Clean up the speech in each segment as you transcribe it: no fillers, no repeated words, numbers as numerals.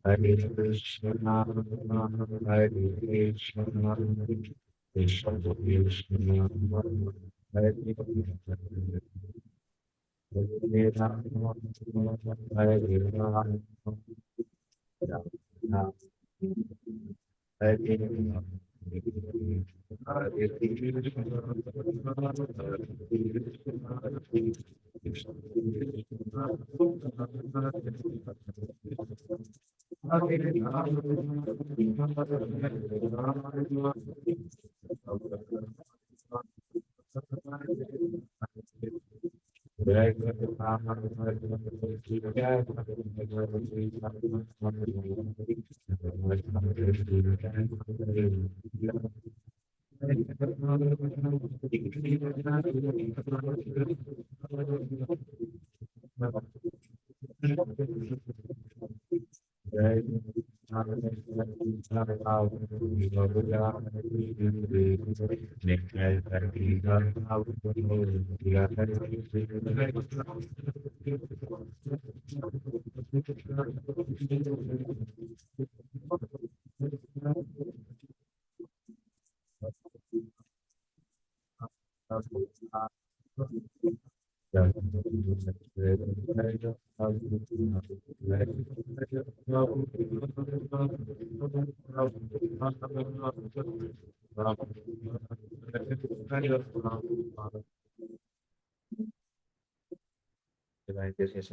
Hare Krishna, Hare Krishna, Krishna Krishna, Hare Hare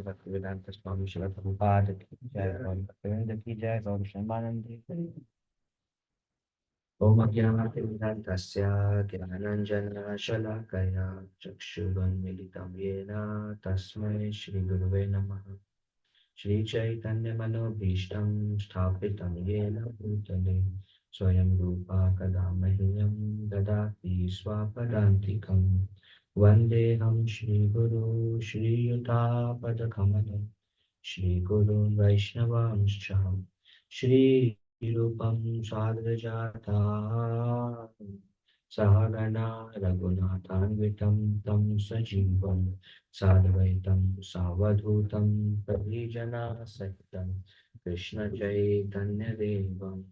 Bhaktivedanta Swami Srila Prabhupada ki jai, Gaura Bhaktivedanta ki jai, Gaura Shyamananda ki jai. Om Ajnanatirmidantasya Gyananjana Shalakaya Chakshurunmilitam Yena Tasmai Shri Gurave Namaha. Shri Chaitanya Manobhishtam Sthapitam Yena Bhutale Swayam Rupa Kadamahyam Dadati Swapadantikam Vandeham Shri Guru Shri Yuta Padakamalam Shri Guru Vaishnavamscha Shri Rupam Sadrajata Sahagana Raghunathanvitam Tam Sajivam Sadvaitam Savadhutam Parijana Sahitam Krishna Chaitanya Devam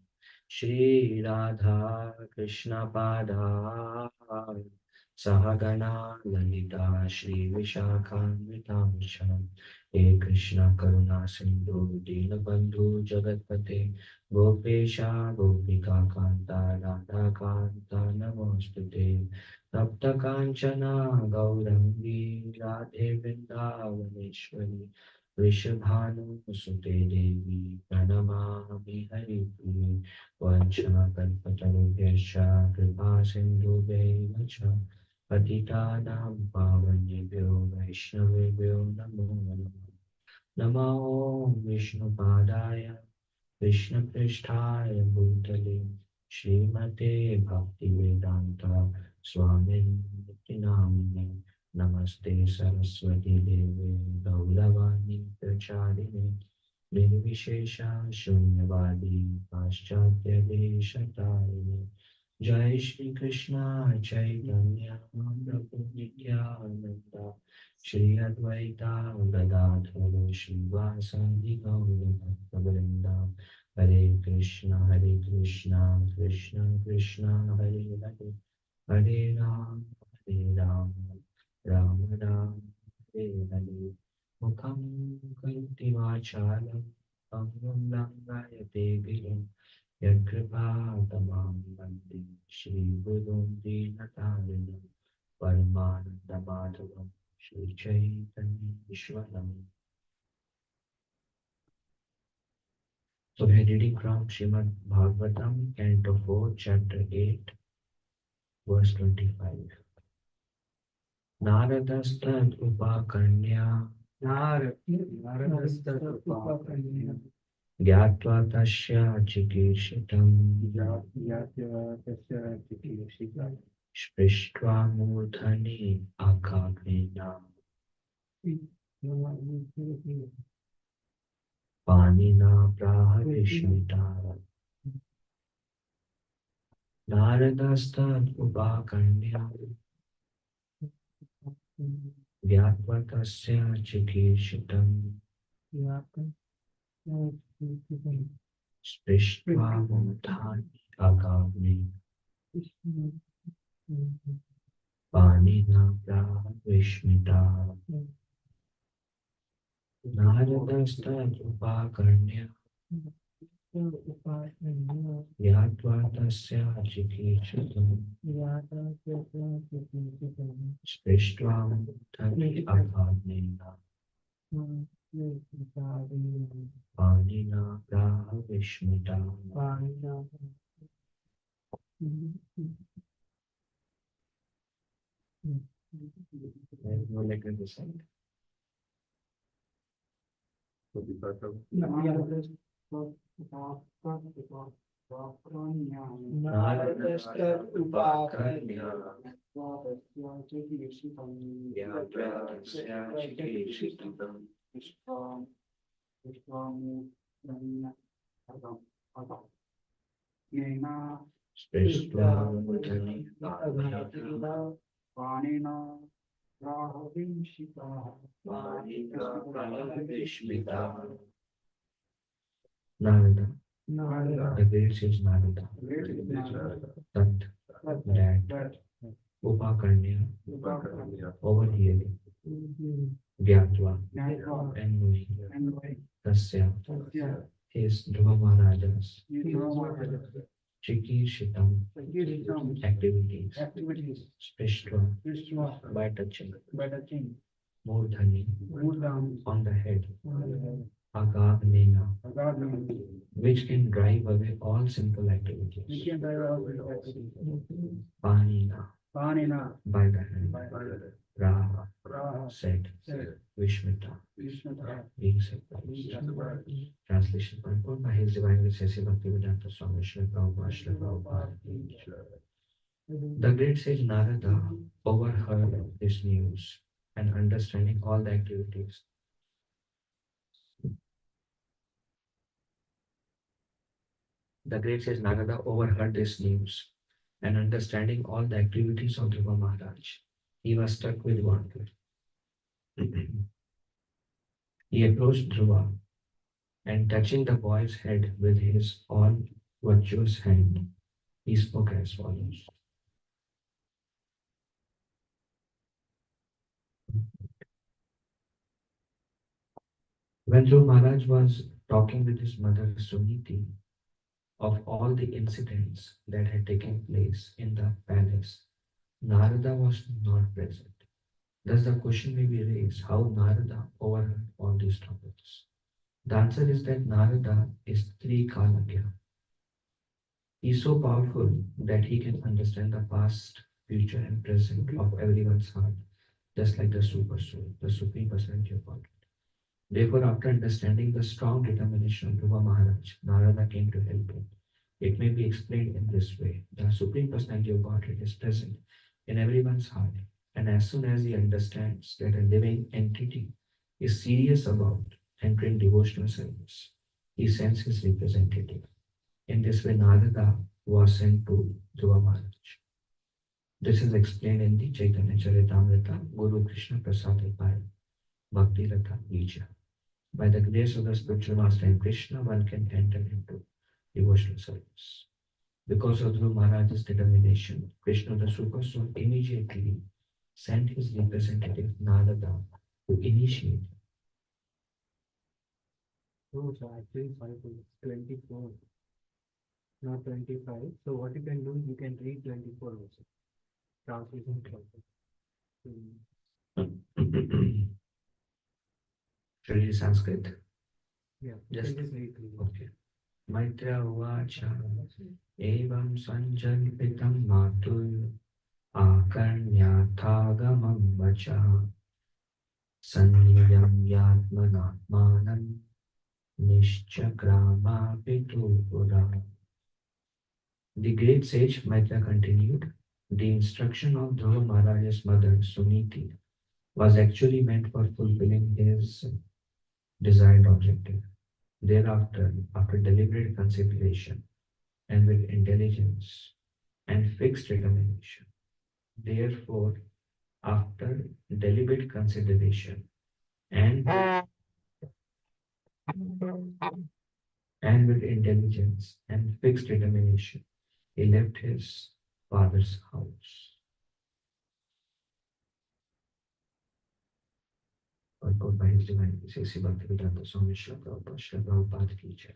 Shri Radha Krishna Pada Sahagana Lalita Shri Vishakhanvitam He Krishna Karuna Sindhu Dinabandhu Jagatpate Gopesha Gopika Kanta Radha Kanta Namostute Tapta Kanchana Gaurangi Radhe Vrindavaneshwari Vrishabhanu Sute Devi Pranamami Hari Priye Vanchana Kalpatarubhyascha Kripa Sindhu Devacha Patitanam Pavanyebhyo Vaishnavebhyo Namo Namo Namo Vishnupadaya Krishna Pristhaya Bhutale Srimate Bhaktivedanta Swamin Namine Namaste Saraswati Deve Gauravani Pracharine Nirvishesha Shunyavadi Paschatya Deshatarine Jai Shri Krishna Chaitanya Prabhu Nityananda Shri Advaita Gadadhara Shivasadi Gaura Bhakta Hare Krishna Krishna Krishna Hare Hare Hare Ram Ram Ram Hare Hare Mukham Karoti Vachalam Pangam Langayate Girim Yadkripa Shri Guru Dinatarinam Paramananda Madhavam Shri Chaitanya Ishwaram. So we are reading from Srimad Bhagavatam, Canto 4, Chapter 8, verse 25. Naradastad Upakanya Gyatva Tasya Chikishitam Sprishtva Murthani Akagnena Panina Prahavishmita. Naradastad Upakanya Gyatva Tasya Chikishitam Sprishtva Murthani Akagnena Panina Prahavishmita. Naradastad Upakanya Yatva Tasya Chikishitam Sprishtva Murthani Akagnena Panina Prahavishmita. There is no letter this side. Naradastad Upakanya Yatva Tasya Chikishitam Sprishtva Murthani Akagnena Panina Prahavishmita. Narada, the great sage Narada, Tat, that, Upakanya, overhearing, Gyatva, and knowing, Tasya, his Dhruva Maharaja's Chikishitam activities, Sprishtva, by touching, Murdhani, on the head, Agagnena, which can drive away all simple activities, Panina, by the hand, Raha, said, Vishmita, being surprised. Translation purport by His Divine Grace A.C. Bhaktivedanta Swami Srila Prabhupada Srila Prabhupada. The great sage Narada overheard this news and understanding all the activities. The great sage Narada overheard this news and understanding all the activities of Dhruva Maharaj. He was struck with wonder. He approached Dhruva and touching the boy's head with his all virtuous hand, he spoke as follows. When Dhruva Maharaj was talking with his mother Suniti of all the incidents that had taken place in the palace, Narada was not present. Thus the question may be raised, how Narada overheard all these topics? The answer is that Narada is Trikalagya. He is so powerful that he can understand the past, future, and present of everyone's heart, just like the super soul, the supreme personality of God. Therefore, after understanding the strong determination of Dhruva Maharaj, Narada came to help him. It may be explained in this way. The Supreme Personality of Godhead is present in everyone's heart, and as soon as he understands that a living entity is serious about entering devotional service, he sends his representative. In this way, Narada was sent to Dhruva Maharaj. This is explained in the Chaitanya Charitamrita, Guru Krishna Prasad by Bhakti Ratha Bija. By the grace of the spiritual master and Krishna, one can enter into devotional service. Because of Dhruva Maharaj's determination, Krishna the Super Soul immediately sent his representative Narada to initiate. Oh, so actually 24. not 25. So what you can do, you can read 24 also. Translation also. Mm. Should I Sanskrit? Yeah, you can Just just read please. okay. Maitra uvacha evam sanjalpitam matul akarnyathagamam vacha sanniyam yatmanatmanam nishchakrama pitu pura. The great sage Maitra continued, the instruction of Dhruva Maharaj's mother Suniti was actually meant for fulfilling his desired objective. Thereafter, after deliberate consideration and with intelligence and fixed determination, therefore, after deliberate consideration and with intelligence and fixed determination, he left his father's house. Purport by His Divine Grace, Bhaktivedanta Swami Srila Prabhupada, Srila Prabhupada ki jai.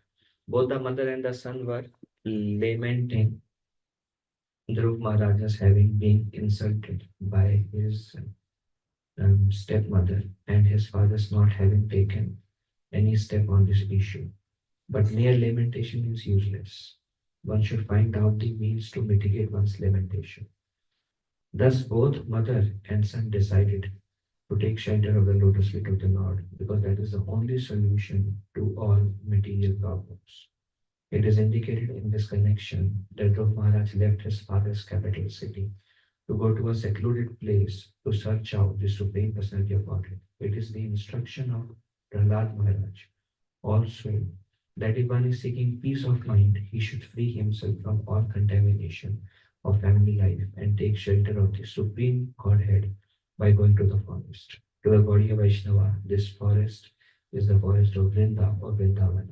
Both the mother and the son were lamenting Dhruv Maharaj's having been insulted by his stepmother and his father's not having taken any step on this issue. But mere lamentation is useless. One should find out the means to mitigate one's lamentation. Thus, both mother and son decided to take shelter of the lotus feet of the Lord, because that is the only solution to all material problems. It is indicated in this connection that Dhruv Maharaj left his father's capital city to go to a secluded place to search out the Supreme Personality of Godhead. It is the instruction of Prahlad Maharaj also that if one is seeking peace of mind, he should free himself from all contamination of family life and take shelter of the Supreme Godhead by going to the forest. To a Gaudiya Vaishnava, this forest is the forest of Vrinda or Vrindavana.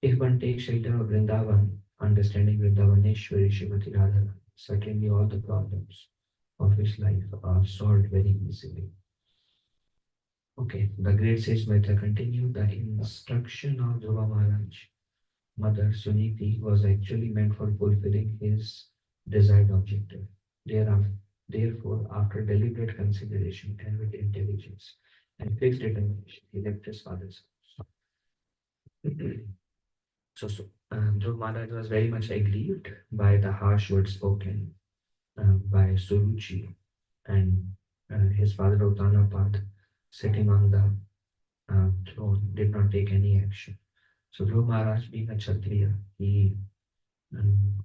If one takes shelter of Vrindavan, understanding Vrindavaneshwari Srimati Radharani, certainly all the problems of his life are solved very easily. Okay, the great sage Mehta continued. The instruction of Dhruva Maharaj, Mother Suniti, was actually meant for fulfilling his desired objective. Thereafter, therefore, after deliberate consideration and with intelligence and fixed determination, he left his father's house. Dhruv Maharaj was very much aggrieved by the harsh words spoken by Suruchi, and his father Uttanapad, sitting on the throne, did not take any action. So Dhruv Maharaj, being a Kshatriya, he um,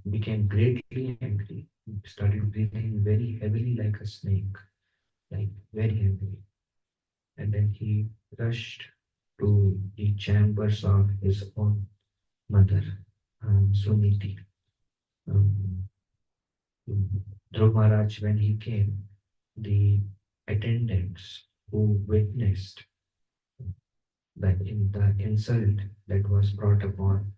became greatly angry. He started breathing very heavily like a snake, like very heavily. And then he rushed to the chambers of his own mother, Suniti. Um, Dhruv Maharaj, when he came, the attendants who witnessed the insult that was brought upon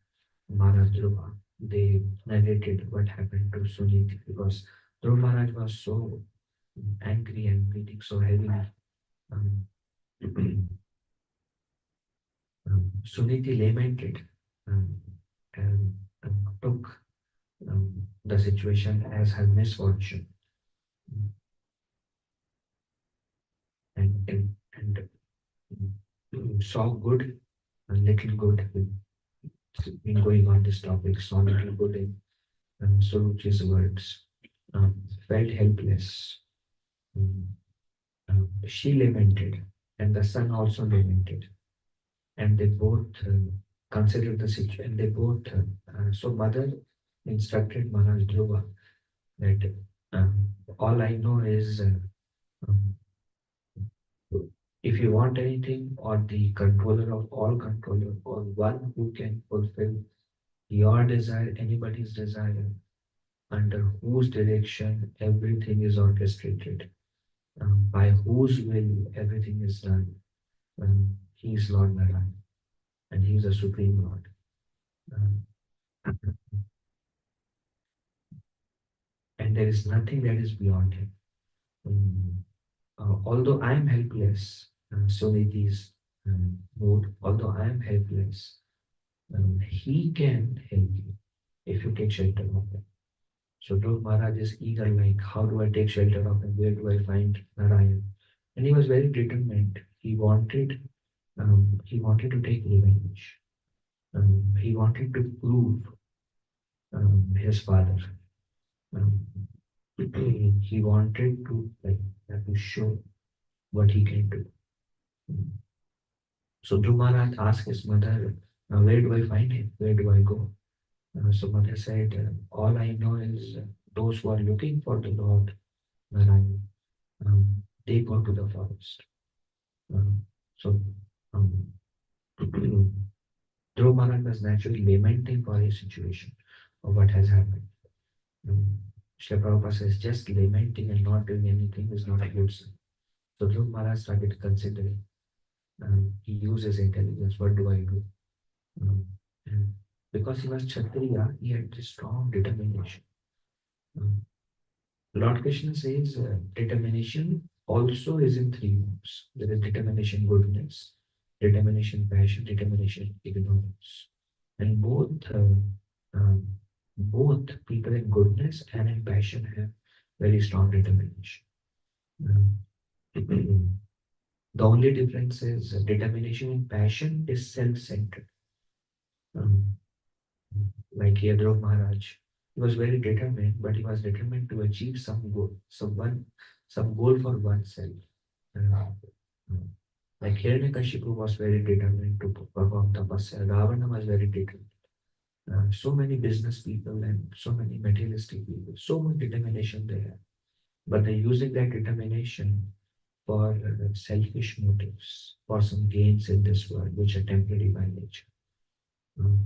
Maharaj Dhruva, they narrated what happened to Suniti, because Dhruv Maharaj was so angry and breathing so heavily. Um, Suniti lamented um, and took the situation as her misfortune, and saw good and little good been going on this topic, saw little good in Suruchi's words, felt helpless. Um, she lamented, and the son also lamented, and they both considered the situation. They both, so mother instructed Maharaj Dhruva that all I know is um, if you want anything, or the controller of all controller, or one who can fulfill your desire, anybody's desire, under whose direction everything is orchestrated, by whose will everything is done. He is Lord Narayan, and He is the Supreme Lord. Um, and there is nothing that is beyond Him. Although I am helpless, so it is mood, although I am helpless, He can help you if you take shelter of him. So Dhruv Maharaj is eager, like, how do I take shelter of him? Where do I find Narayan? And he was very determined. He wanted to take revenge. He wanted to prove his father. Um, he wanted to show what he can do. So Dhruv Maharaj asked his mother, where do I find him? Where do I go? So mother said, all I know is those who are looking for the Lord Narayan, they go to the forest. So um, Dhruv Maharaj was naturally lamenting for his situation or what has happened. Um, Srila Prabhupada says just lamenting and not doing anything is not a good sign. So Dhruv Maharaj started considering. He uses intelligence. What do I do? Um, and because he was Kshatriya, he had this strong determination. Um, Lord Krishna says determination also is in three modes. There is determination, goodness, determination, passion, determination, ignorance. And both people in goodness and in passion have very strong determination. Um, the only difference is determination in passion is self-centered. Um, like here, Dhruv Maharaj, he was very determined, but he was determined to achieve some goal for oneself. Uh, like Hiranyakashipu was very determined to perform tapasya. Ravana was very determined. So many business people and so many materialistic people, so much determination they have, but they're using that determination for selfish motives, for some gains in this world, which are temporary by nature.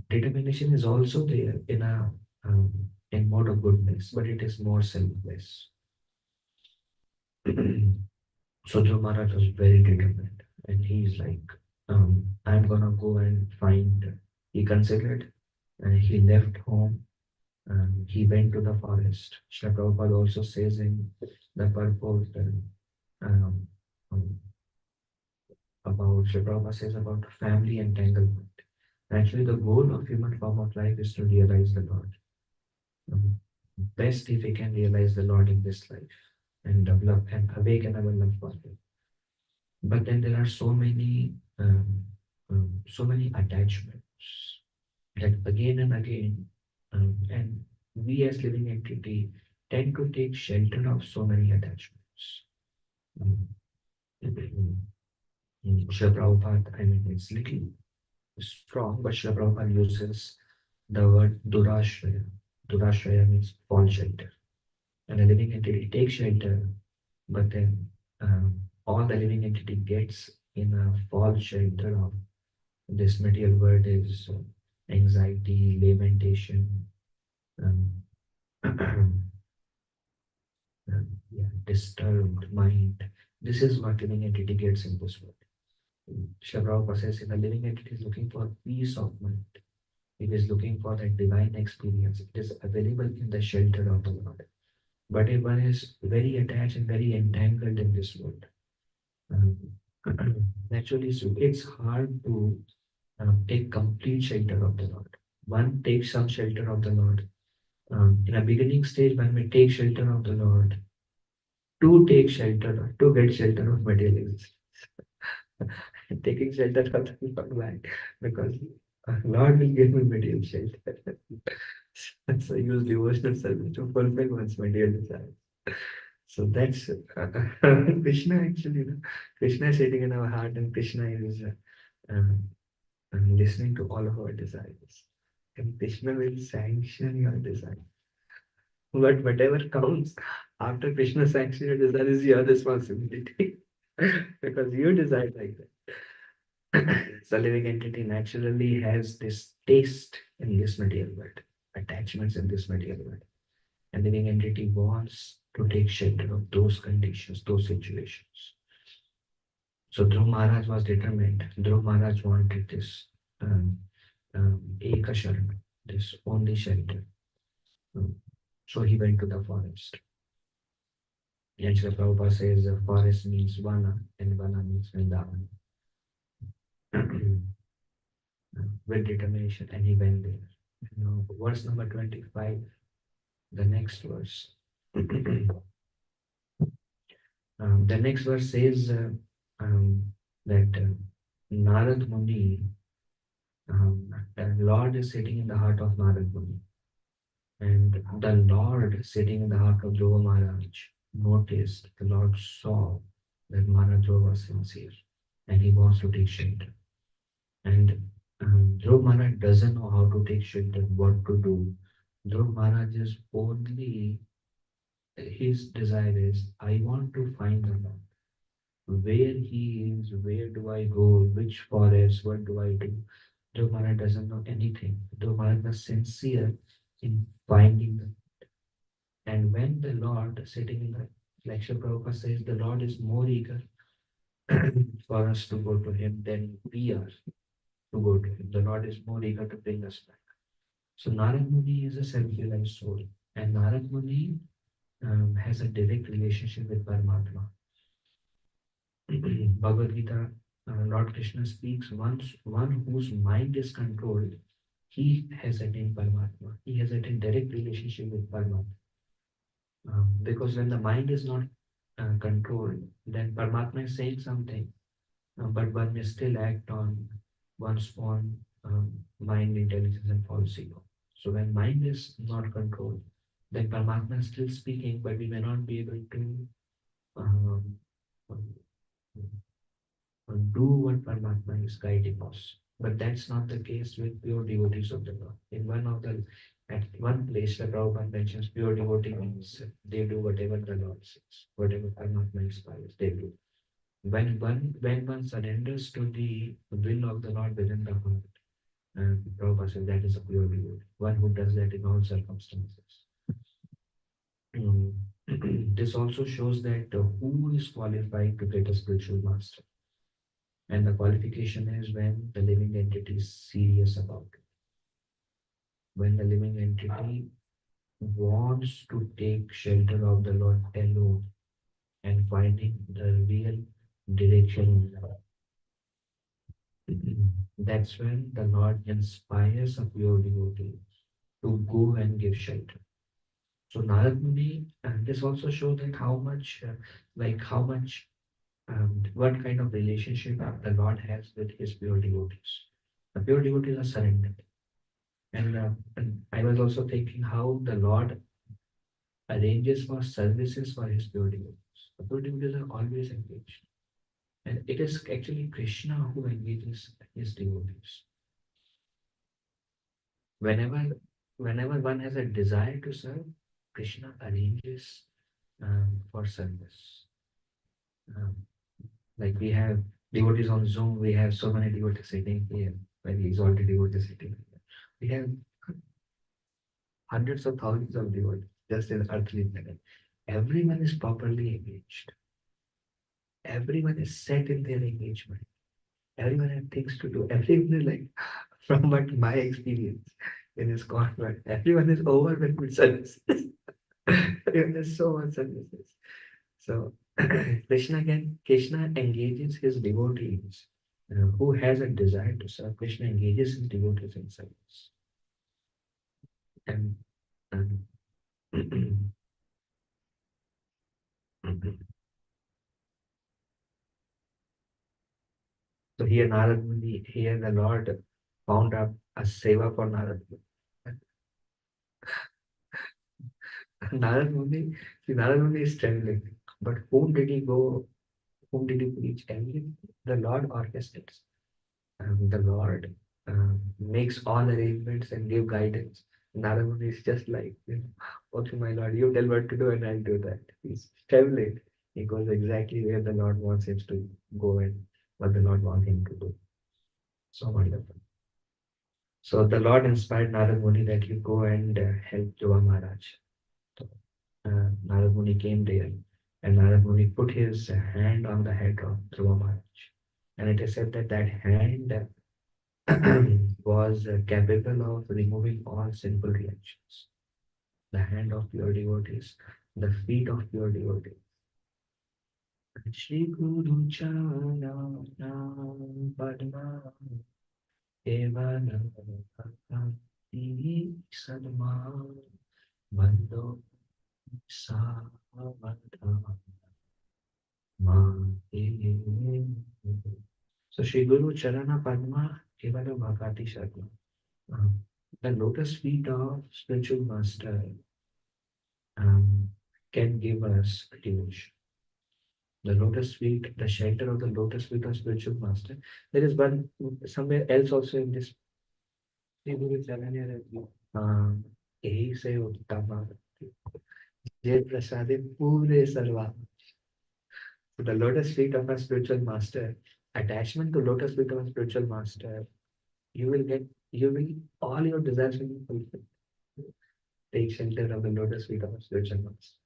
Determination is also there in mode of goodness, but it is more selfless. So Dhruv Maharaj was very determined, and he's like, I'm gonna go and find. He considered, and he left home. He went to the forest. Srila Prabhupada also says in the purport um, um, about Srila Prabhupada says about family entanglement. Actually, the goal of human form of life is to realize the Lord. Um, Best if we can realize the Lord in this life and develop and awaken our love for Him. But then there are so many attachments that again and again, and we as living entity tend to take shelter of so many attachments. Um, Srila Prabhupada, I mean, it's little strong, but Srila Prabhupada uses the word durashraya. Durashraya means fall shelter. And a living entity takes shelter, but then all the living entity gets in a fall shelter of this material world is anxiety, lamentation, um, yeah, disturbed mind. This is what living entity gets in this world. Srila Prabhupada says if a living entity is looking for peace of mind, it is looking for that divine experience. It is available in the shelter of the Lord. But if one is very attached and very entangled in this world, um, naturally, so it's hard to take complete shelter of the Lord. One takes some shelter of the Lord. In a beginning stage, when we take shelter of the Lord, to get shelter of materialism. Taking shelter of the Lord, why? Because Lord will give me material shelter. So use devotional service to fulfill one's material desires. So that's Krishna actually. Krishna is sitting in our heart, and Krishna is listening to all of our desires. And Krishna will sanction your desire. But whatever comes after Krishna sanction your desire is your responsibility. Because you decide like that. So living entity naturally has this taste in this material world, attachments in this material world. And living entity wants to take shelter of those conditions, those situations. So Dhruv Maharaj was determined. Dhruv Maharaj wanted this Eka Sharan, this only shelter. Um, So he went to the forest. And Srila Prabhupada says the forest means Vana and Vana means Vrindavan. with determination, and he went there. Verse number 25, the next verse. The next verse says that Narad Muni, the Lord is sitting in the heart of Narad Muni, and the Lord sitting in the heart of Dhruva Maharaj noticed, the Lord saw that Maharaj was sincere and he wants to take shelter. And Dhruv Maharaj doesn't know how to take shelter, what to do. Dhruv Maharaj is only, his desire is, I want to find the Lord. Where he is, where do I go, which forest, what do I do? Dhruv Maharaj doesn't know anything. Dhruv Maharaj was sincere in finding the, and when the Lord sitting in the lecture, Prabhupada says the Lord is more eager for us to go to him than we are to go to him. The Lord is more eager to bring us back. So Narad Muni is a self-realized soul, and Narad Muni has a direct relationship with Paramatma. Bhagavad Gita, Lord Krishna speaks, one whose mind is controlled, he has attained Paramatma. He has attained direct relationship with Paramatma. Because when the mind is not controlled, then Paramatma is saying something, but one may still act on one's own mind intelligence and false ego. So when mind is not controlled, then Paramatma is still speaking, but we may not be able to um, do what Paramatma is guiding us. But that's not the case with pure devotees of the Lord. At one place, the Prabhupada mentions pure devotee means they do whatever the Lord says, whatever Paramatma inspires, they do. When one surrenders to the will of the Lord within the heart, Prabhupada says that is a pure devotee, one who does that in all circumstances. Mm. This also shows that who is qualified to get a spiritual master. And the qualification is when the living entity is serious about it. When the living entity wants to take shelter of the Lord alone and finding the real direction in life. That's when the Lord inspires a pure devotee to go and give shelter. So Narad Muni, and this also shows that how much, what kind of relationship the Lord has with his pure devotees. The pure devotees are surrendered. And I was also thinking how the Lord arranges for services for his pure devotees. The pure devotees are always engaged. And it is actually Krishna who engages his devotees. Whenever whenever one has a desire to serve, Krishna arranges for service. Um, like we have devotees on Zoom, we have so many devotees sitting here, very exalted devotees sitting here. We have hundreds of thousands of devotees just in earthly planet. Everyone is properly engaged. Everyone is set in their engagement. Everyone has things to do. Everyone is like, from what my experience in this convent, everyone is overwhelmed with services. Everyone has so much services. So Krishna engages his devotees who has a desire to serve. Krishna engages his devotees in service. And, and so here Narad Muni, here the Lord found up a seva for Narad Muni. Narad Muni, see, Narad Muni is traveling, but whom did he go? Whom did he preach? Everything. The Lord orchestrates. The Lord makes all arrangements and give guidance. Narad Muni is just like, okay, my Lord, you tell what to do and I'll do that. He's traveling. He goes exactly where the Lord wants him to go and what the Lord wants him to do. So wonderful. So the Lord inspired Narad Muni that you go and help Dhruva Maharaj. So, Narad Muni came there and Narad Muni put his hand on the head of Dhruva Maharaj. And it is said that that hand was capable of removing all sinful reactions. The hand of pure devotees, the feet of pure devotees. Shri Guru Charana Padma Evanavati Sadma Mando Savadha So Sri Guru Charana Padma Kevala Bhakati Sharma. The lotus feet of spiritual master um, can give us devotion. The lotus feet, the shelter of the lotus feet of spiritual master. There is one somewhere else also in this Sri Guru Charanya Raju. यही से उत्तम जय प्रसादे पूरे सर्वा. So the lotus feet of a spiritual master, attachment to lotus feet of a spiritual master, you will get, you will, all your desires will be fulfilled. Take shelter of the lotus feet of a spiritual master.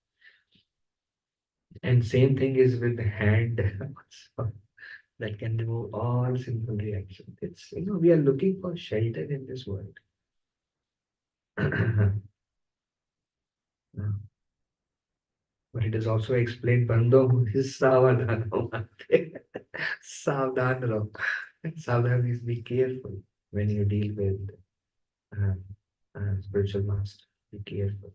And same thing is with the hand also, that can remove all sinful reactions. It's, we are looking for shelter in this world. But it is also explained, Bando is Savadhano Mate. Savdhan raho. Savdhan means be careful when you deal with uh, spiritual master. Be careful.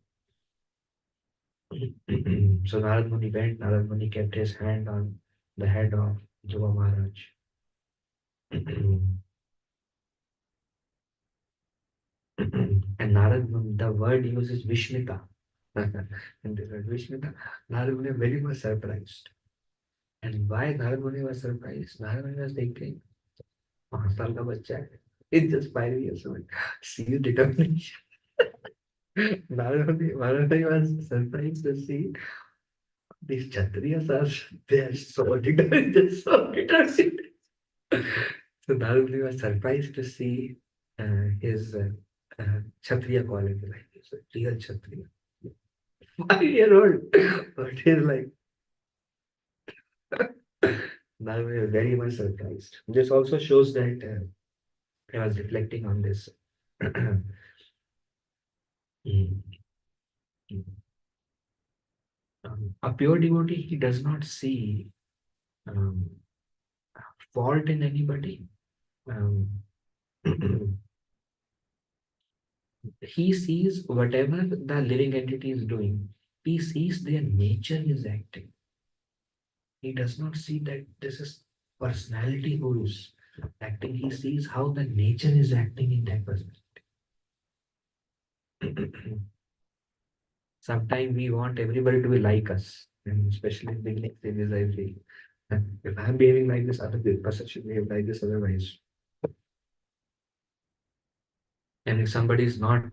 So Narad Muni went, Narad Muni kept his hand on the head of Dhruva Maharaj. And Narad Muni, the word used is Vishmita. And the word Vishmita, Narad Muni very much surprised. And why Narad Muni was surprised? Narad Muni was thinking, 5 साल का बच्चा है. It's just 5 years old. See your determination. Narad Muni was surprised to see these Kshatriyas are, they are so determined, they're so determined. So Narad was surprised to see his Kshatriya quality, like he's a real Kshatriya. 5 year old. But he's like, Narad was very much surprised. This also shows that I was reflecting on this. Mm, mm. A pure devotee, he does not see um, fault in anybody. Um, he sees whatever the living entity is doing, he sees their nature is acting. He does not see that this is personality who is acting. He sees how the nature is acting in that person. Sometimes we want everybody to be like us, and especially in beginning stages, I feel. And if I'm behaving like this, other person should behave like this otherwise. And if somebody is not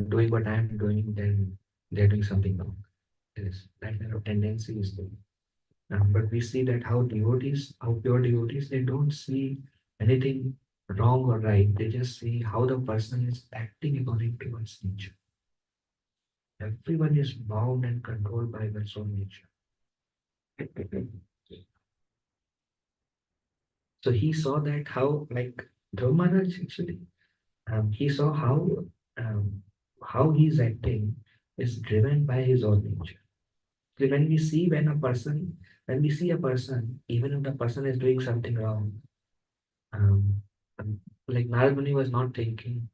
doing what I'm doing, then they're doing something wrong. Yes, that kind of tendency is there. But we see that how pure devotees, they don't see anything wrong or right. They just see how the person is acting according to one's nature. Everyone is bound and controlled by one's own nature. So he saw that how, like Dhruv Maharaj actually, he saw um, how he's acting is driven by his own nature. So when we see a person, even if the person is doing something wrong, um, like Narad Muni was not thinking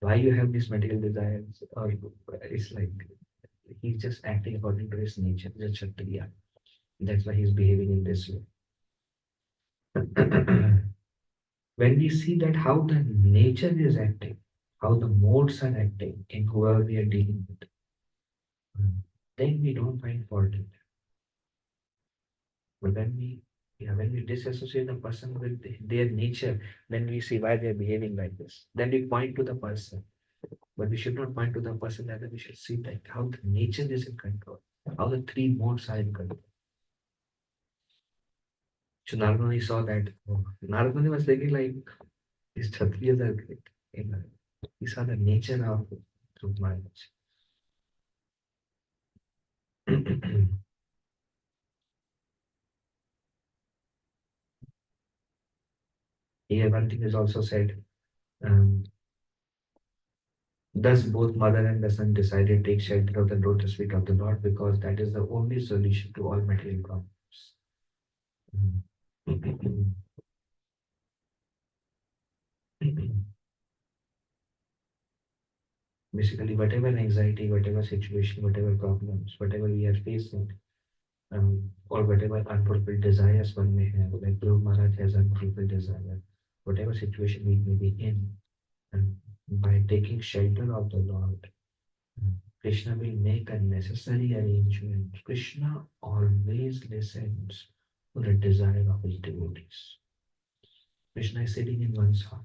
why you have these material desires, or it's like he's just acting according to his nature, just Kshatriya. That's why he's behaving in this way. When we see that how the nature is acting, how the modes are acting in whoever we are dealing with, then we don't find fault in it. But when we disassociate the person with their nature, then we see why they're behaving like this. Then we point to the person. But we should not point to the person, rather we should see that how the nature is in control, how the three modes are in control. So Narmani saw that. Oh, Narmani was thinking like these Kshatriyas are great. He saw the nature of Dhruv Maharaj. Here one thing is also said, um, thus both mother and the son decided to take shelter of the lotus feet of the Lord, because that is the only solution to all material problems. Mm. Basically, whatever anxiety, whatever situation, whatever problems, whatever we are facing, or whatever unfulfilled desires one may have, like Dhruv Maharaj has unfulfilled desire, whatever situation we may be in, and by taking shelter of the Lord, Krishna will make a necessary arrangement. Krishna always listens to the desire of his devotees. Krishna is sitting in one's heart.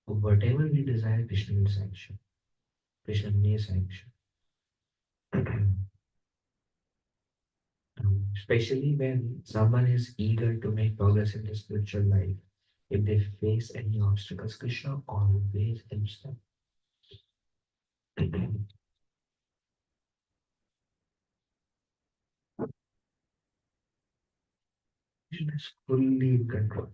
Whatever we desire, Krishna will sanction. Krishna may sanction. Especially when someone is eager to make progress in their spiritual life. If they face any obstacles, Krishna always helps them. Krishna is fully in control.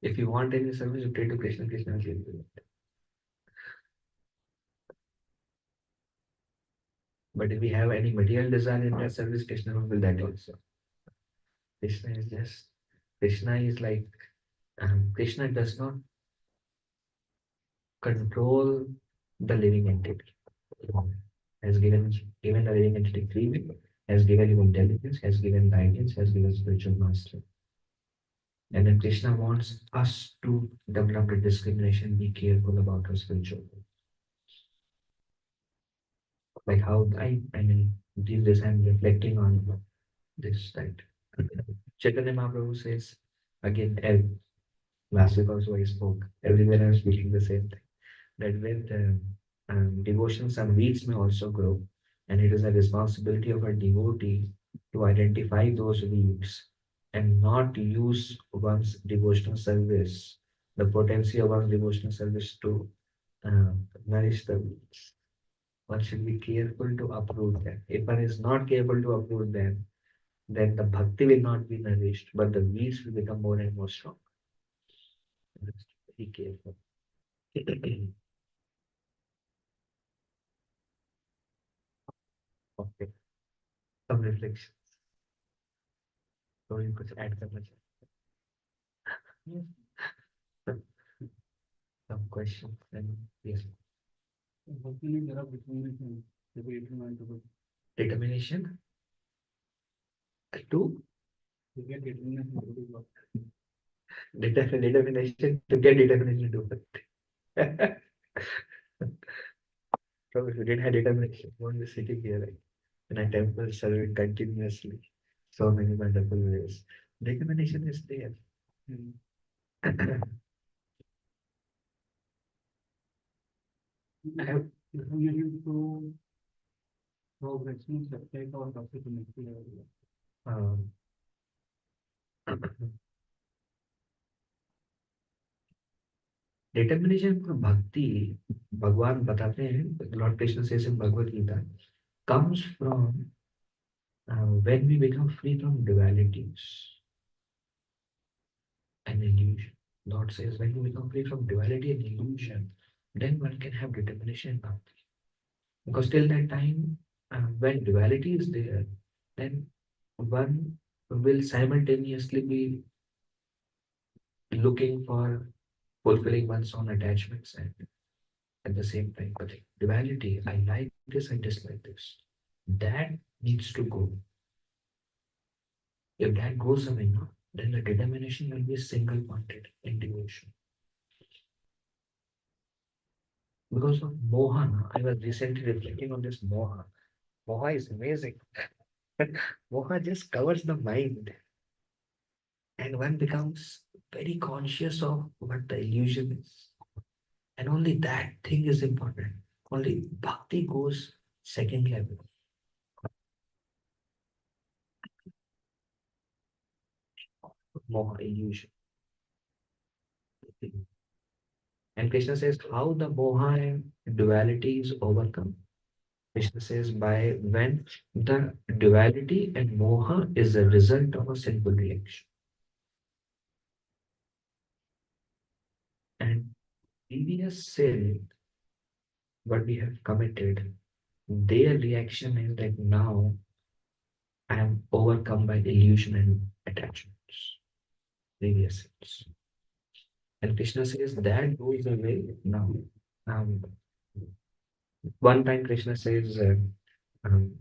If you want any service, you pray to Krishna, Krishna will give you it. But if we have any material desire in that service, Krishna will will that also. Krishna is just, Krishna is like, Krishna does not control the living entity. Has given the living entity free will, has given him intelligence, has given guidance, has given spiritual mastery. And then Krishna wants us to develop a discrimination, be careful about our spiritual growth. Like how I mean, these days I'm reflecting on this, that Chaitanya Mahaprabhu says, again, last week also I spoke, everywhere I'm speaking the same thing, that with devotion, some weeds may also grow, and it is a responsibility of a devotee to identify those weeds and not use one's devotional service, the potency of one's devotional service to uh, nourish the weeds. One should be careful to uproot them. If one is not careful to uproot them, then the bhakti will not be nourished, but the weeds will become more and more strong. Be careful. Okay. Some reflection. So you could add some, some some questions and yes. Hopefully there are determination to be implementable. Determination to To get determination to do work. determination to get determination to it. So if you didn't have determination, you won't be sitting here like in a temple serving continuously so many wonderful ways. Determination is there. Mm. I have Determination to progress means that take out of it to next level. um, determination for bhakti, भगवान बताते हैं, Lord Krishna says in Bhagavad Gita, comes from when we become free from dualities and illusion. Lord says when we become free from duality and illusion, then one can have determination in bhakti. Because till that time, when duality is there, then one will simultaneously be looking for fulfilling one's own attachments and at the same time, but duality, I like this, I dislike this. That needs to go. If that goes away now, then the determination will be single pointed in devotion. Because of moha, I was recently reflecting on this moha. Moha is amazing. Moha just covers the mind, and one becomes very conscious of what the illusion is. And only that thing is important. Only bhakti goes second level. Moha illusion. And Krishna says how the moha and duality is overcome. Krishna says by when the duality and moha is a result of a sinful reaction. And previous sin, what we have committed, their reaction is that now I am overcome by illusion and attachments, previous sins. And Krishna says that goes away now. Um, one time Krishna says, um,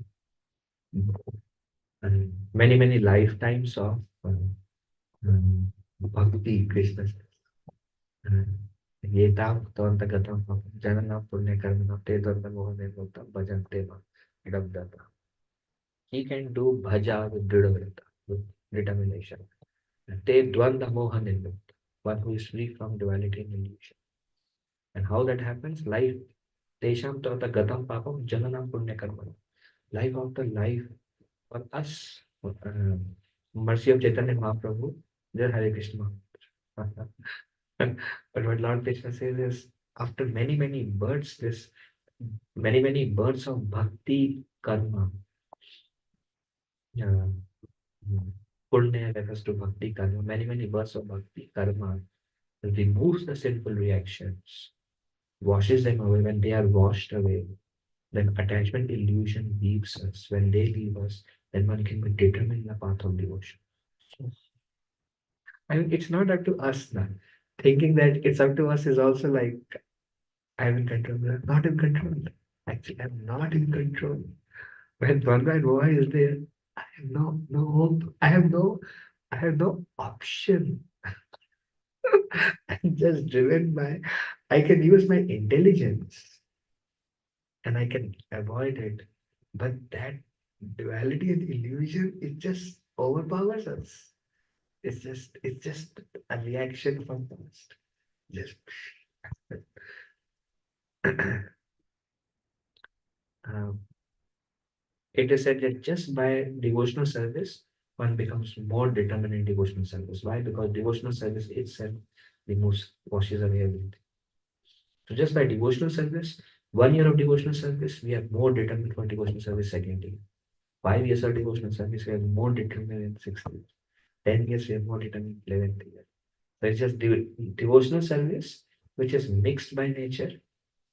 many, many lifetimes of bhakti, Krishna says. ये ताम तोंत गतम जनना पुण्य कर्मणा ते द्वंद मोह निर्मुक्तम भजन्ते मां idam. He can do bhaja with dridavata, with determination. Te dvanda moha nirmukta, one who is free from duality and illusion. And how that happens? Life, tesham tata gatam papam jananam punya karma. Life after life for us, mercy of Chaitanya Mahaprabhu, there Hare Krishna. But what Lord Krishna says is, after many, many births, this many, many births of bhakti karma, uh, punya refers to bhakti karma, many, many births of bhakti karma removes the sinful reactions, washes them away. When they are washed away, then attachment illusion leaves us. When they leave us, then one can be determined in the path of devotion. So, I mean, it's not up to us now. Thinking that it's up to us is also like, I'm in control. I'm not in control. Actually, I'm not in control. When Dvanda and Moha is there, I have no hope. I have no option. I'm just driven by, I can use my intelligence and I can avoid it. But that duality and illusion, it just overpowers us. It's just a reaction from past. Just um, it is said that just by devotional service, one becomes more determined in devotional service. Why? Because devotional service itself removes, washes away everything. So just by devotional service, 1 year of devotional service, we are more determined for devotional service second year. 5 years of devotional service, we are more determined in sixth year. 10 years, we are more determined in 11th year. So it's just devotional service, which is mixed by nature,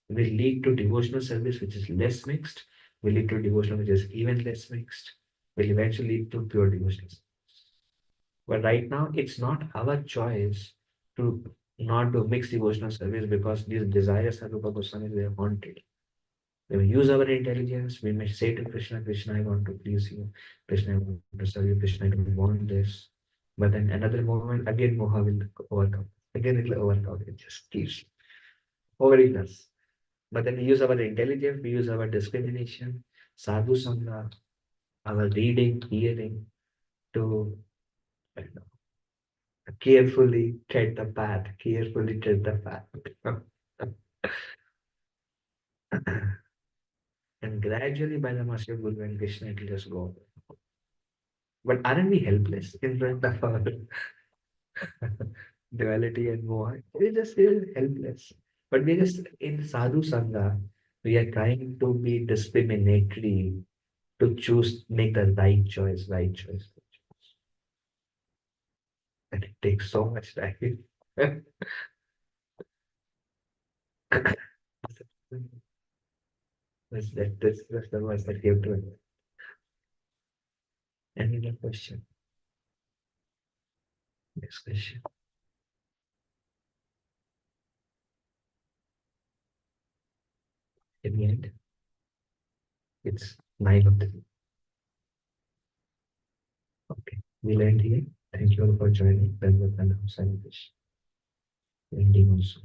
will lead to devotional service, which is less mixed, will lead to devotional, which is even less mixed, will eventually lead to pure devotional. But right now, it's not our choice to not do mixed devotional service because these desires are Rupa Goswami, they are haunted. We may use our intelligence, we may say to Krishna, Krishna, I want to please you. Krishna, I want to serve you. Krishna, I don't want this. But then another moment, again, Moha will overcome. Again, it will overcome. It just keeps overing us. But then we use our intelligence, we use our discrimination, sadhu sangha, our reading, hearing to you know, carefully tread the path, carefully tread the path. And gradually, by the mercy of Guru and Krishna, it will just go. But aren't we helpless in front of our duality and moha? We just feel helpless. But we just in sadhu sangha, we are trying to be discriminatory to choose, make the right choice, right choice. And it takes so much time. That's the words that you have to. Any other question? Next question. In the end, it's 9 of 3. Okay, we'll end here. Thank you all for joining. Then we'll end our celebration. Ending also.